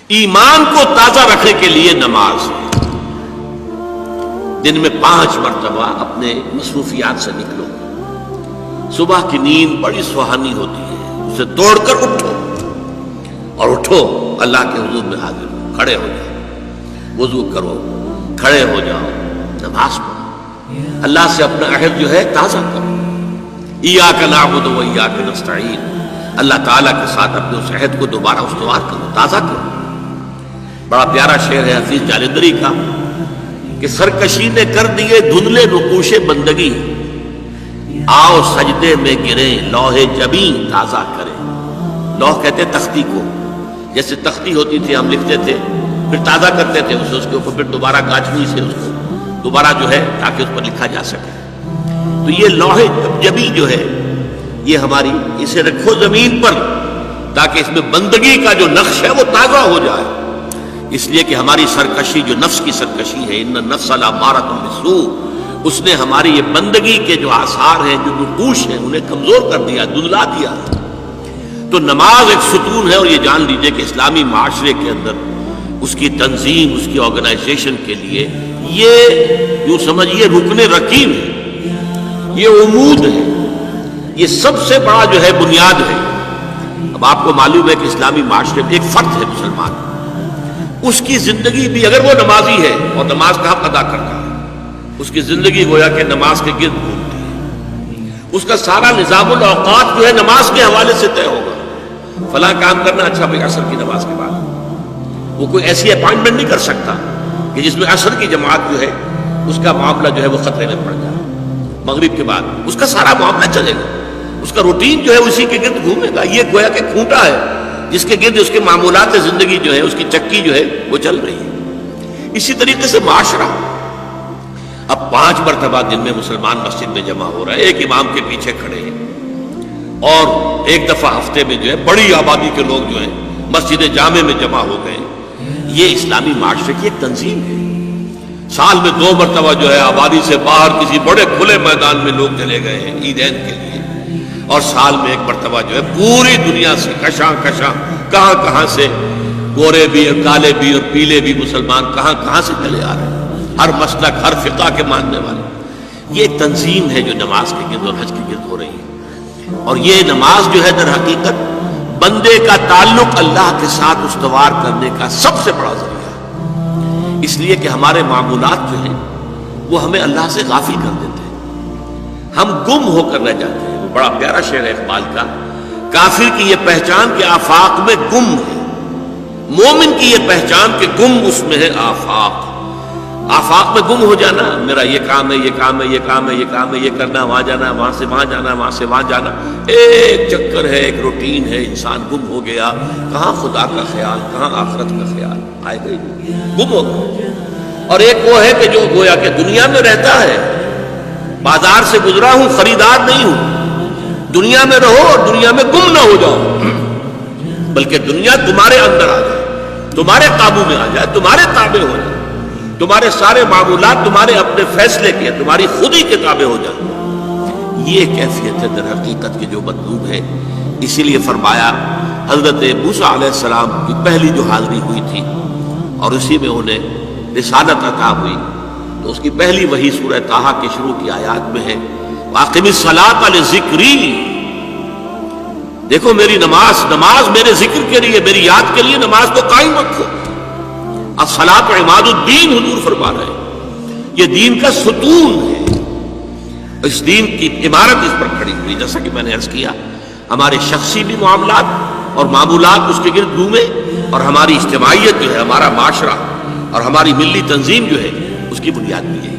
ایمان کو تازہ رکھنے کے لیے نماز ہے۔ دن میں 5 مرتبہ اپنے مصروفیات سے نکلو۔ صبح کی نیند بڑی سہانی ہوتی ہے، اسے توڑ کر اٹھو اور اٹھو، اللہ کے حضور میں حاضر ہو، کھڑے ہو جاؤ، وضو کرو، کھڑے ہو جاؤ، نماز پڑھو، اللہ سے اپنا عہد جو ہے تازہ کرو۔ ایاک نعبد و ایاک نستعین، اللہ تعالیٰ کے ساتھ اپنے اس عہد کو دوبارہ استوار کرو، تازہ کرو۔ بڑا پیارا شعر ہے حفیظ جالندری کا کہ سرکشی نے کر دیے دھندلے نقوش بندگی، آؤ سجدے میں گریں لوح جبیں تازہ کریں۔ لوح کہتے تختی کو، جیسے تختی ہوتی تھی ہم لکھتے تھے پھر تازہ کرتے تھے اس کے اوپر، پھر دوبارہ گاچھنی سے اس کو دوبارہ جو ہے تاکہ اس پر لکھا جا سکے۔ تو یہ لوح جبیں جو ہے یہ ہماری، اسے رکھو زمین پر تاکہ اس میں بندگی کا جو نقش ہے وہ تازہ ہو جائے، اس لیے کہ ہماری سرکشی جو نفس کی سرکشی ہے، ان النفس لامارۃ بالسوء، اس نے ہماری یہ بندگی کے جو آثار ہیں، جو نقوش ہیں، انہیں کمزور کر دیا، دھندلا دیا۔ تو نماز ایک ستون ہے، اور یہ جان لیجئے کہ اسلامی معاشرے کے اندر اس کی تنظیم، اس کی آرگنائزیشن کے لیے یہ یوں سمجھیے رکن رکین ہے، یہ عمود ہے، یہ سب سے بڑا جو ہے بنیاد ہے۔ اب آپ کو معلوم ہے کہ اسلامی معاشرے میں ایک فرد ہے مسلمان، اس کی زندگی بھی اگر وہ نمازی ہے اور نماز کا حق ادا کرتا ہے، اس کی زندگی گویا کہ نماز کے گرد گھومتی ہے، اس کا سارا نظام الاوقات جو ہے نماز کے حوالے سے طے ہوگا۔ فلاں کام کرنا، اچھا بھائی عصر کی نماز کے بعد، وہ کوئی ایسی اپائنٹمنٹ نہیں کر سکتا کہ جس میں عصر کی جماعت جو ہے اس کا معاملہ جو ہے وہ خطرے میں پڑ جائے، مغرب کے بعد اس کا سارا معاملہ چلے گا، اس کا روٹین جو ہے اسی کے گرد گھومے گا۔ یہ گویا کہ کھوٹا ہے جس کے گرد اس کے معمولات زندگی جو ہے، اس کی چکی جو ہے وہ چل رہی ہے۔ اسی طریقے سے معاشرہ، اب 5 مرتبہ دن میں مسلمان مسجد میں جمع ہو رہا ہے، ایک امام کے پیچھے کھڑے ہیں، اور ایک دفعہ ہفتے میں جو ہے بڑی آبادی کے لوگ جو ہیں مسجد جامع میں جمع ہو گئے۔ یہ اسلامی معاشرے کی ایک تنظیم ہے۔ سال میں 2 مرتبہ جو ہے آبادی سے باہر کسی بڑے کھلے میدان میں لوگ چلے گئے ہیں عیدین کے لیے، اور سال میں 1 مرتبہ جو ہے پوری دنیا سے کشاں کشاں کہاں کہاں سے گورے بھی اور کالے بھی اور پیلے بھی مسلمان کہاں کہاں سے چلے آ رہے ہیں، ہر مسلک ہر فقہ کے ماننے والے۔ یہ ایک تنظیم ہے جو نماز کے گرد اور حج کے گرد ہو رہی ہے، اور یہ نماز جو ہے در حقیقت بندے کا تعلق اللہ کے ساتھ استوار کرنے کا سب سے بڑا ذریعہ ہے، اس لیے کہ ہمارے معمولات جو ہیں وہ ہمیں اللہ سے غافل کر دیتے ہیں، ہم گم ہو کر رہ جاتے ہیں۔ بڑا پیارا شعر ہے اقبال کا، کافر کی یہ پہچان کہ آفاق میں گم ہے، مومن کی یہ پہچان کہ گم اس میں ہے آفاق۔ آفاق میں گم ہو جانا، میرا یہ کام ہے، یہ کام ہے، یہ کام ہے، یہ کام ہے، یہ کرنا، وہاں جانا، وہاں سے وہاں جانا، وہاں سے وہاں جانا، ایک چکر ہے، ایک روٹین ہے، انسان گم ہو گیا۔ کہاں خدا کا خیال، کہاں آخرت کا خیال، آئے گئے گم ہو گئے۔ اور ایک وہ ہے کہ جو گویا کہ دنیا میں رہتا ہے، بازار سے گزرا ہوں، خریدار نہیں ہوں، دنیا میں رہو اور دنیا میں گم نہ ہو جاؤ، بلکہ دنیا تمہارے اندر آ جائے، تمہارے قابو میں آ جائے، تمہارے تابع ہو جائے، تمہارے سارے معمولات تمہارے اپنے فیصلے کے، تمہاری خودی کے تابع ہو جائے۔ یہ کیفیت ہے در حقیقت کی جو مطلوب ہے۔ اسی لیے فرمایا حضرت موسیٰ علیہ السلام کی پہلی جو حاضری ہوئی تھی اور اسی میں انہیں رسالت عطا ہوئی، تو اس کی پہلی وحی سورہ طٰہٰ کے شروع کی آیات میں ہے، وَأَقِمِ الصَّلَاةَ لِذِكْرِي۔ دیکھو میری نماز میرے ذکر کے لیے، میری یاد کے لیے نماز کو قائم رکھو۔ الصلاۃ عماد الدین، حضور فرما رہے ہیں یہ دین کا ستون ہے، اس دین کی عمارت اس پر کھڑی ہوئی۔ جیسا کہ میں نے عرض کیا، ہمارے شخصی بھی معاملات اور معمولات اس کے گرد گھومے، اور ہماری اجتماعیت جو ہے، ہمارا معاشرہ اور ہماری ملی تنظیم جو ہے، اس کی بنیاد بھی ہے۔